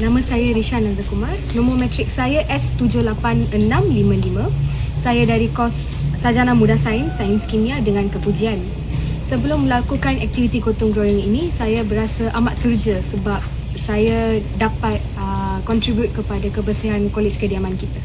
Nama saya Rishan Nanda Kumar. Nombor matrik saya S78655. Saya dari kos Sarjana Muda Sains Kimia dengan kepujian. Sebelum melakukan aktiviti gotong royong ini, saya berasa amat teruja sebab saya dapat contribute kepada kebersihan kolej kediaman kita.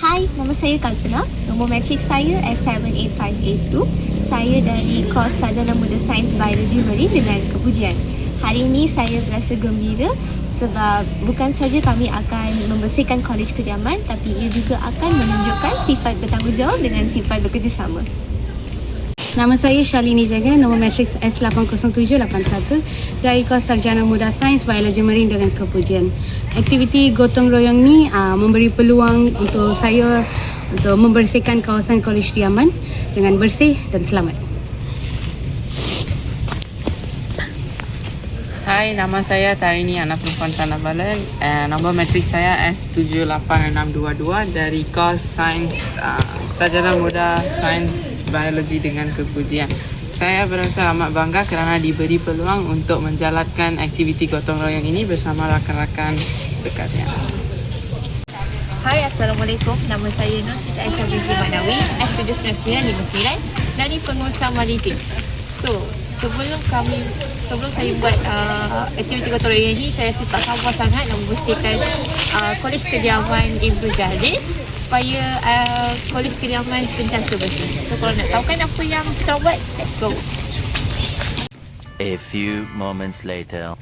Hai, nama saya Kalpana. Nombor matrik saya S78582. Saya dari kos Sarjana Muda Sains Biologi Marine dengan kepujian. Hari ini saya berasa gembira sebab bukan saja kami akan membersihkan kolej kediaman, tapi ia juga akan menunjukkan sifat bertanggungjawab dengan sifat bekerjasama. Nama saya Shalini Jagan, nombor matrik S80781 dari kos Sarjana Muda Sains Biologi Marine dengan kepujian. Aktiviti gotong royong ni memberi peluang untuk saya untuk membersihkan kawasan kolej kediaman dengan bersih dan selamat. Hai, nama saya Tarini Anak Perempuan Tanah Balan. Nombor matrik saya S78622 dari kos Sains Sarjana Muda Sains Biologi dengan kepujian. Saya berasa amat bangga kerana diberi peluang untuk menjalankan aktiviti gotong royong ini bersama rakan-rakan sekalian. Hai, Assalamualaikum. Nama saya Nur Siti Aisyah binti Manawi, S79959 dari pengurusan maritim. Sebelum saya buat aktiviti gotong royong ini, saya rasa tak sabar sangat nak membersihkan kolej kediaman Ibnu Jalil supaya kolej kediaman sentiasa bersih. So kalau nak tahu kan apa yang kita buat, let's go. A few moments later.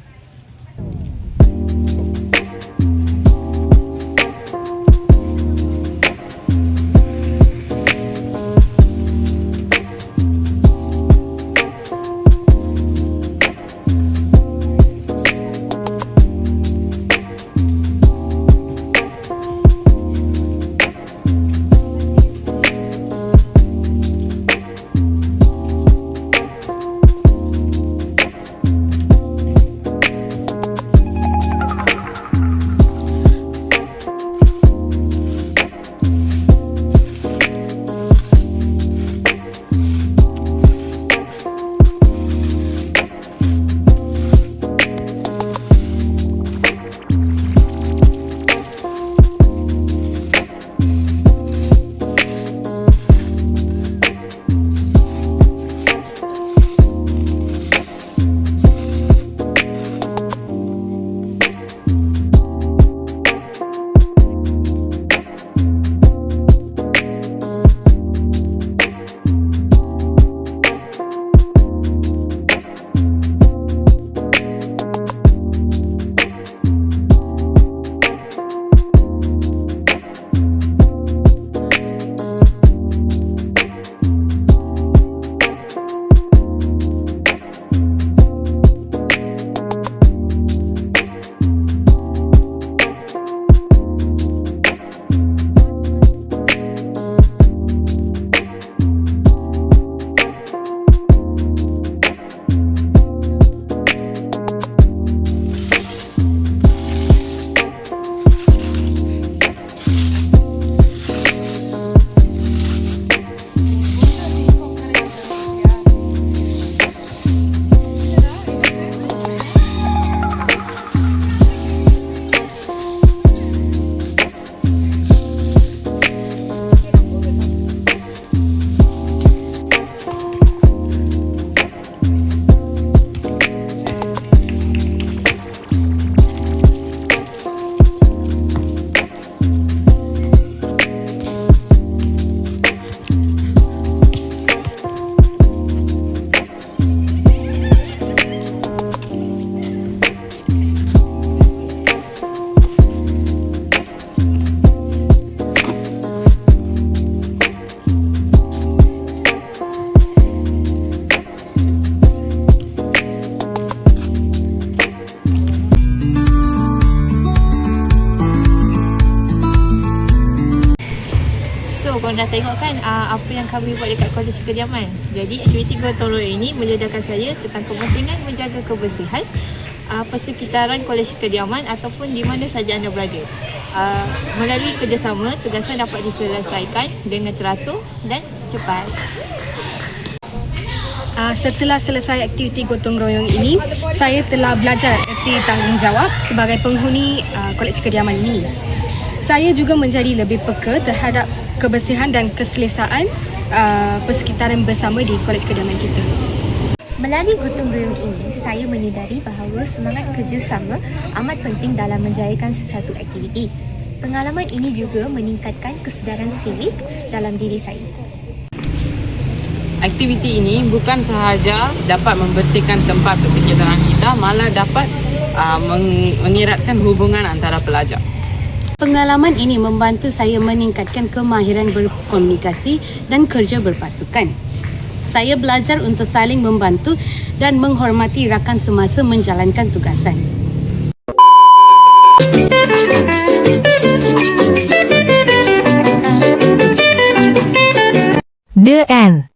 dah tengok kan apa yang kami buat dekat Kolej Kediaman. Jadi aktiviti gotong royong ini menyedarkan saya tentang kepentingan menjaga kebersihan persekitaran Kolej Kediaman ataupun di mana saja anda berada. Melalui kerjasama, tugasan dapat diselesaikan dengan teratur dan cepat. Setelah selesai aktiviti gotong royong ini, saya telah belajar erti tanggungjawab sebagai penghuni Kolej Kediaman ini. Saya juga menjadi lebih peka terhadap kebersihan dan keselesaan persekitaran bersama di Kolej Kediaman kita. Melalui gotong royong ini, saya menyedari bahawa semangat kerjasama amat penting dalam menjayakan sesuatu aktiviti. Pengalaman ini juga meningkatkan kesedaran sivic dalam diri saya. Aktiviti ini bukan sahaja dapat membersihkan tempat persekitaran kita, malah dapat mengeratkan hubungan antara pelajar. Pengalaman ini membantu saya meningkatkan kemahiran berkomunikasi dan kerja berpasukan. Saya belajar untuk saling membantu dan menghormati rakan semasa menjalankan tugasan. The End.